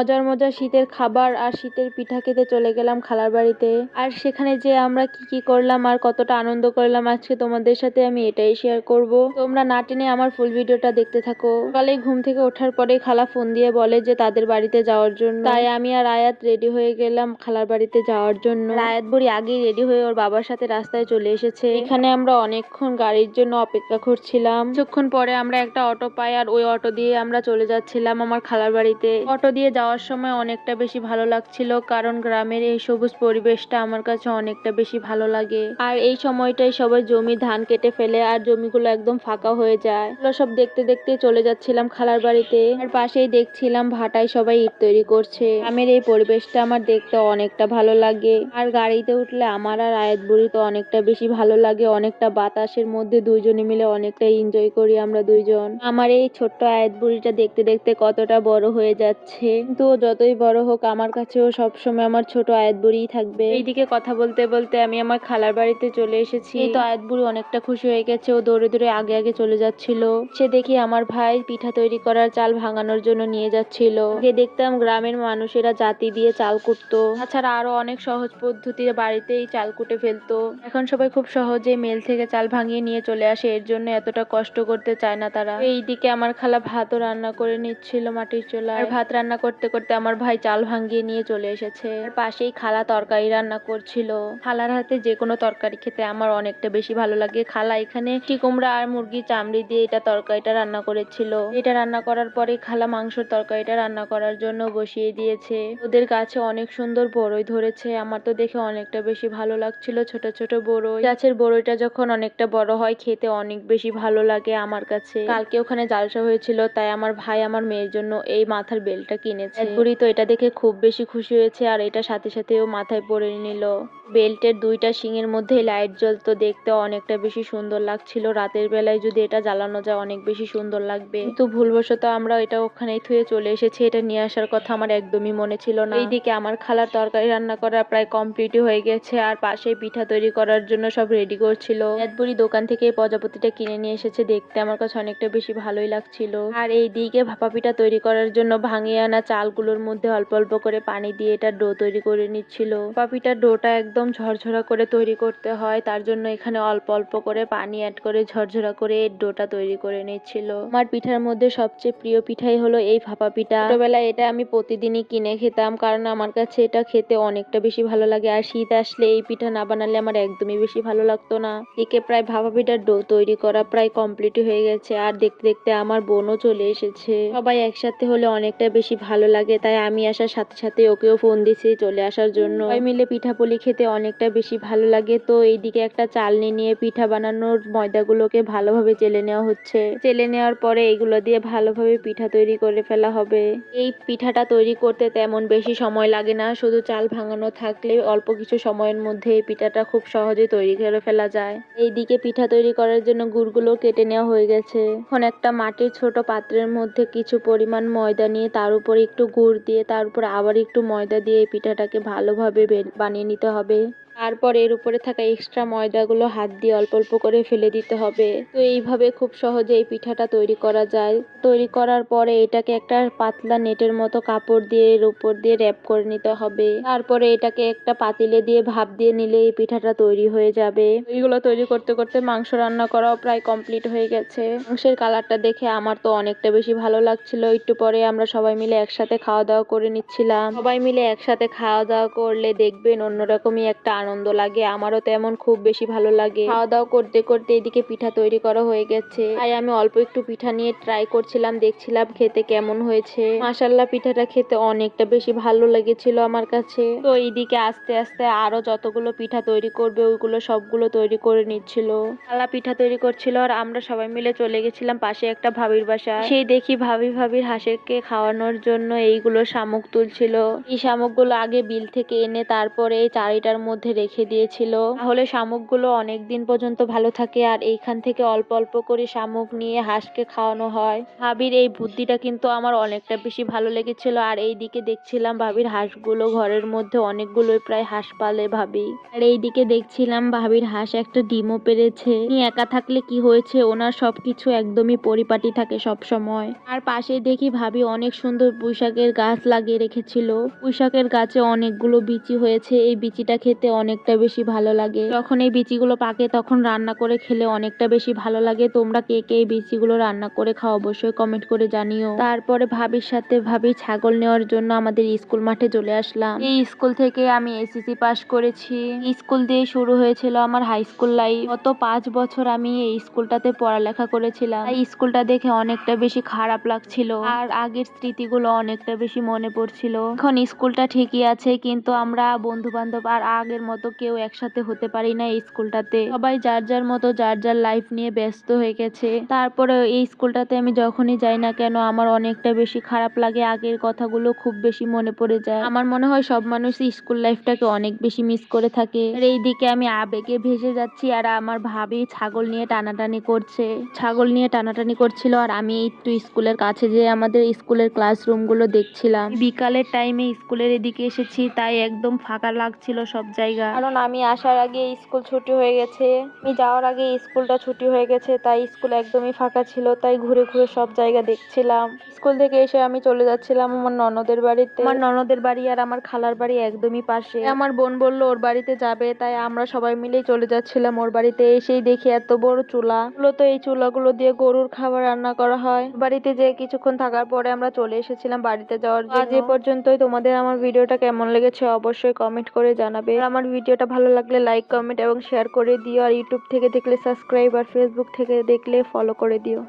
মজার মজার শীতের খাবার আর শীতের পিঠা খেতে চলে গেলাম খালার বাড়িতে। আর সেখানে যে আমরা কি কি করলাম আর কতটা আনন্দ করলাম আজকে তোমাদের সাথে আমি এটাই শেয়ার করব। তোমরা না টেনে আমার ফুল ভিডিওটা দেখতে থাকো। সকালে ঘুম থেকে ওঠার পরে খালা ফোন দিয়ে বলে যে তাদের বাড়িতে যাওয়ার জন্য, তাই আমি আর আয়াত রেডি হয়ে গেলাম খালার বাড়িতে যাওয়ার জন্য। আয়াত বুড়ি আগেই রেডি হয়ে ওর বাবার সাথে রাস্তায় চলে এসেছে। এখানে আমরা অনেকক্ষণ গাড়ির জন্য অপেক্ষা করছিলাম। কিছুক্ষণ পরে আমরা একটা অটো পাই আর ওই অটো দিয়ে আমরা চলে যাচ্ছিলাম আমার খালার বাড়িতে। অটো দিয়ে যাওয়ার সময় অনেকটা বেশি ভালো লাগছিল, কারণ গ্রামের এই সবুজ পরিবেশটা আমার কাছে অনেকটা বেশি ভালো লাগে। আর এই সময়টাই সবাই জমি ধান কেটে ফেলে আর জমিগুলো একদম ফাঁকা হয়ে যায়। এগুলো সব দেখতে দেখতে চলে যাচ্ছিলাম খালার বাড়িতে। আর পাশেই দেখছিলাম ভাটায় সবাই ইট তৈরি করছে। গ্রামের এই পরিবেশটা আমার দেখতে অনেকটা ভালো লাগে। আর গাড়িতে উঠলে আমার আর আয়াত বুড়ি তো অনেকটা বেশি ভালো লাগে। অনেকটা বাতাসের মধ্যে দুইজনে মিলে অনেকটা এনজয় করি আমরা দুইজন। আমার এই ছোট্ট আয়াত বুড়িটা দেখতে দেখতে কতটা বড় হয়ে যাচ্ছে, কিন্তু যতই বড় হোক আমার কাছেও সবসময় আমার ছোট আয়াত বুড়িই থাকবে। এইদিকে কথা বলতে বলতে আমি আমার খালার বাড়িতে চলে এসেছি। এই তো আয়াত বুড়ি অনেকটা খুশি হয়ে গেছে, ও দৌড়ে দৌড়ে আগে আগে চলে যাচ্ছিল। সে দেখি আমার ভাই পিঠা তৈরি করার চাল ভাঙানোর জন্য নিয়ে যাচ্ছিল। আগে দেখতাম গ্রামের মানুষেরা জাতি দিয়ে চাল কুটতো, তাছাড়া আরো অনেক সহজ পদ্ধতিতে বাড়িতেই চাল কুটে ফেলতো। এখন সবাই খুব সহজে মেল থেকে চাল ভাঙিয়ে নিয়ে চলে আসে, এর জন্য এতটা কষ্ট করতে চায় না তারা। এইদিকে আমার খালা ভাতও রান্না করে নিচ্ছিল মাটির চুলায়। আর ভাত রান্না করতে করতে আমার ভাই চাল ভাঙিয়ে নিয়ে চলে এসেছে। আর পাশেই খালা তরকারি রান্না করছিল। খালার হাতে যে কোনো তরকারি খেতে আমার অনেকটা বেশি ভালো লাগে। খালা এখানে মিষ্টি কুমড়া আর মুরগির চামড়ি দিয়ে এটা তরকারিটা রান্না করেছিল। এটা রান্না করার পরে খালা মাংসের তরকারিটা রান্না করার জন্য বসিয়ে দিয়েছে। ওদের গাছে অনেক সুন্দর বড়ই ধরেছে, আমার তো দেখে অনেকটা বেশি ভালো লাগছিল। ছোট ছোট বড়ই, গাছের বড়ইটা যখন অনেকটা বড় হয় খেতে অনেক বেশি ভালো লাগে আমার কাছে। কালকে ওখানে জালসা হয়েছিল, তাই আমার ভাই আমার মেয়ের জন্য এই মাথার বেলটা কিনেছে। বুড়ি তো এটা দেখে খুব বেশি খুশি হয়েছে, আর এটা সাথে সাথে ও মাথায় পরে নিল। বেল্টের দুইটা শিঙের মধ্যে লাইট জ্বলতো, দেখতে অনেকটা বেশি সুন্দর লাগছিল। রাতের বেলায় যদি এটা জ্বালানো যায় অনেক বেশি সুন্দর লাগবে, কিন্তু ভুলবশত আমরা এটা ওখানেই থুয়ে চলে এসেছি। এটা নিয়ে আসার কথা আমার একদমই মনে ছিল না। এইদিকে আমার খালার তরকারি রান্না করা প্রায় কমপ্লিট হয়ে গেছে, আর পাশে পিঠা তৈরি করার জন্য সব রেডি করছিল। বুড়ি দোকান থেকে এই প্রজাপতিটা কিনে নিয়ে এসেছে, দেখতে আমার কাছে অনেকটা বেশি ভালোই লাগছিল। আর এইদিকে ভাপা পিঠা তৈরি করার জন্য ভাঙিয়ে আনা চালগুলোর মধ্যে অল্প অল্প করে পানি দিয়ে এটা ডো তৈরি করে নিচ্ছিল। ভাপা পিঠার ডোটা একদম ঝরঝরা করে তৈরি করতে হয়, তার জন্য এখানে অল্প অল্প করে পানি অ্যাড করে ঝরঝরা করে এই ডোটা তৈরি করে নিচ্ছিল। আমার পিঠার মধ্যে সবচেয়ে প্রিয় পিঠাই হলো এই ভাপা পিঠা। ছোটবেলায় এটা আমি প্রতিদিনই কিনে খেতাম, কারণ আমার কাছে এটা খেতে অনেকটা বেশি ভালো লাগে। আর শীত আসলে এই পিঠা না বানালে আমার একদমই বেশি ভালো লাগতো না। একে প্রায় ভাপা পিঠার ডো তৈরি করা প্রায় কমপ্লিট হয়ে গেছে, আর দেখতে দেখতে আমার বোনও চলে এসেছে। সবাই একসাথে হলে অনেকটা বেশি ভালো লাগে, তাই আমি আসার সাথে সাথে ওকেও ফোন দিছি চলে আসার জন্য। সবাই মিলে পিঠাপুলি খেতে অনেকটা বেশি ভালো লাগে। তো এইদিকে একটা চালনি নিয়ে পিঠা বানানোর ময়দাগুলোকে ভালোভাবে চেলে নেওয়া হচ্ছে। চেলে নেওয়ার পরে এগুলো দিয়ে ভালোভাবে পিঠা তৈরি করে ফেলা হবে। এই পিঠাটা তৈরি করতে তেমন বেশি সময় লাগে না, শুধু চাল ভাঙানো থাকলে অল্প কিছু সময়ের মধ্যে এই পিঠাটা খুব সহজে তৈরি করে ফেলা যায়। এইদিকে পিঠা তৈরি করার জন্য গুড়গুলো কেটে নেওয়া হয়ে গেছে। এখন একটা মাটির ছোট পাত্রের মধ্যে কিছু পরিমাণ ময়দা নিয়ে তার উপর একটু গুড় দিয়ে তার উপর আবার একটু ময়দা দিয়ে এই পিঠাটাকে ভালোভাবে বানিয়ে নিতে হবে। তারপর এর উপরে থাকা এক্সট্রা ময়দাগুলো হাত দিয়ে অল্প অল্প করে ফেলে দিতে হবে। তো এইভাবে খুব সহজে এই পিঠাটা তৈরি করা যায়। তৈরি করার পরে এটাকে একটা পাতলা নেটের মতো কাপড় দিয়ে এর উপর দিয়ে র্যাপ করে নিতে হবে। তারপরে এটাকে একটা পাতিলে দিয়ে ভাপ দিয়ে নিলে এই পিঠাটা তৈরি হয়ে যাবে। এইগুলো তৈরি করতে করতে মাংস রান্না করাও প্রায় কমপ্লিট হয়ে গেছে। মাংসের কালারটা দেখে আমার তো অনেকটা বেশি ভালো লাগছিল। একটু পরে আমরা সবাই মিলে একসাথে খাওয়া দাওয়া করে নিচ্ছিলাম। সবাই মিলে একসাথে খাওয়া দাওয়া করলে দেখবেন অন্যরকমই একটা আনন্দ লাগে। আমারও তেমন খুব বেশি ভালো লাগে। খাওয়া দাওয়া করতে করতে এদিকে পিঠা তৈরি করা হয়ে গেছে, তাই আমি অল্প একটু পিঠা নিয়ে ট্রাই করছিলাম, দেখছিলাম খেতে কেমন হয়েছে। মাশাআল্লাহ, পিঠাটা খেতে অনেকটা বেশি ভালো লেগেছিল আমার কাছে। তো এইদিকে আস্তে আস্তে আরো যতগুলো পিঠা তৈরি করবে ওইগুলো সবগুলো তৈরি করে নিচ্ছিল। খালা পিঠা তৈরি করছিল আর আমরা সবাই মিলে চলে গেছিলাম পাশে একটা ভাবির বাসা। সেই দেখি ভাবির হাঁসেরকে খাওয়ানোর জন্য এইগুলো শামুক তুলছিল। এই শামুকগুলো আগে বিল থেকে এনে তারপরে এই চারিটার মধ্যে রেখে দিয়েছিল, তাহলে শামুকগুলো অনেক দিন পর্যন্ত ভালো থাকে। আর এইখান থেকে অল্প অল্প করে শামুক নিয়ে হাঁসকে খাওয়ানো হয়। ভাবির এই বুদ্ধিটা কিন্তু আমার অনেকটা বেশি ভালো লেগেছিল। আর এইদিকে দেখছিলাম ভাবির হাঁসগুলো, ঘরের মধ্যে অনেকগুলোই প্রায় হাঁস পালে ভাবি। আর এইদিকে দেখছিলাম ভাবির হাঁস একটা ডিমও পেরেছে। উনি একা থাকলে কি হয়েছে, ওনার সবকিছু একদমই পরিপাটি থাকে সব সময়। আর পাশে দেখি ভাবি অনেক সুন্দর পুঁইশাকের গাছ লাগিয়ে রেখেছিল। পুঁইশাকের গাছে অনেকগুলো বিচি হয়েছে, এই বিচিটা খেতে অনেকটা বেশি ভালো লাগে। যখন এই বিচিগুলো পাকে তখন রান্না করে খেলে অনেকটা বেশি ভালো লাগে। তোমরা কে কে এই বিচিগুলো রান্না করে খাও অবশ্যই কমেন্ট করে জানিও। তারপরে ভাবির সাথে ভাবি ছাগল নেওয়ার জন্য আমাদের স্কুল মাঠে চলে আসলাম। এই স্কুল থেকে আমি এসএসসি পাস করেছি। স্কুল দিয়ে শুরু হয়েছিল আমার হাই স্কুল লাইফ। গত 5 বছর আমি এই স্কুলটাতে পড়ালেখা করেছিলাম। এই স্কুলটা দেখে অনেকটা বেশি খারাপ লাগছিল, আর আগের স্মৃতিগুলো অনেকটা বেশি মনে পড়ছিল। এখন স্কুলটা ঠিকই আছে, কিন্তু আমরা বন্ধু বান্ধব আর আগের মতো কেউ একসাথে হতে পারি না। এই স্কুলটাতে সবাই যার যার মতো যার যার লাইফ নিয়ে ব্যস্ত হয়ে গেছে। তারপরে এই স্কুলটাতে আমি যখনই যাই না কেন আমার অনেকটা বেশি খারাপ লাগে, আগের কথাগুলো খুব বেশি মনে পড়ে যায়। আমার মনে হয় সব মানুষই স্কুল লাইফটাকে অনেক বেশি মিস করে থাকে। আর এইদিকে আমি আবেগে ভেসে যাচ্ছি, আর আমার ভাবি ছাগল নিয়ে টানাটানি করছিল। আর আমি একটু স্কুলের কাছে যে আমাদের স্কুলের ক্লাসরুম গুলো দেখছিলাম। বিকালের টাইমে স্কুলের এদিকে এসেছি, তাই একদম ফাঁকা লাগছিল সব জায়গা, কারণ আমি আসার আগে স্কুল ছুটি হয়ে গেছে। আমি যাওয়ার আগে স্কুলটা ছুটি হয়ে গেছে, তাই স্কুল একদমই ফাঁকা ছিল। তাই ঘুরে ঘুরে সব জায়গা দেখছিলাম। স্কুল থেকে এসে আমি চলে যাচ্ছিলাম আমার ননদের বাড়িতে। আমার ননদের বাড়ি আর আমার খালার বাড়ি একদমই পাশে। আমার বোন বললো ওর বাড়িতে যাবে, তাই আমরা সবাই মিলেই চলে যাচ্ছিলাম ওর বাড়িতে। এসেই দেখি এত বড় চুলা। মূলত এই চুলাগুলো দিয়ে গরুর খাবার রান্না করা হয়। বাড়িতে যে কিছুক্ষণ থাকার পরে আমরা চলে এসেছিলাম বাড়িতে যাওয়ার জন্য। আজ এ পর্যন্তই। তোমাদের আমার ভিডিওটা কেমন লেগেছে অবশ্যই কমেন্ট করে জানাবে। আর আমার ভিডিওটা ভালো লাগলে লাইক, কমেন্ট এবং শেয়ার করে দিও। আর ইউটিউব থেকে দেখলে সাবস্ক্রাইব, আর ফেসবুক থেকে দেখলে ফলো করে দিও।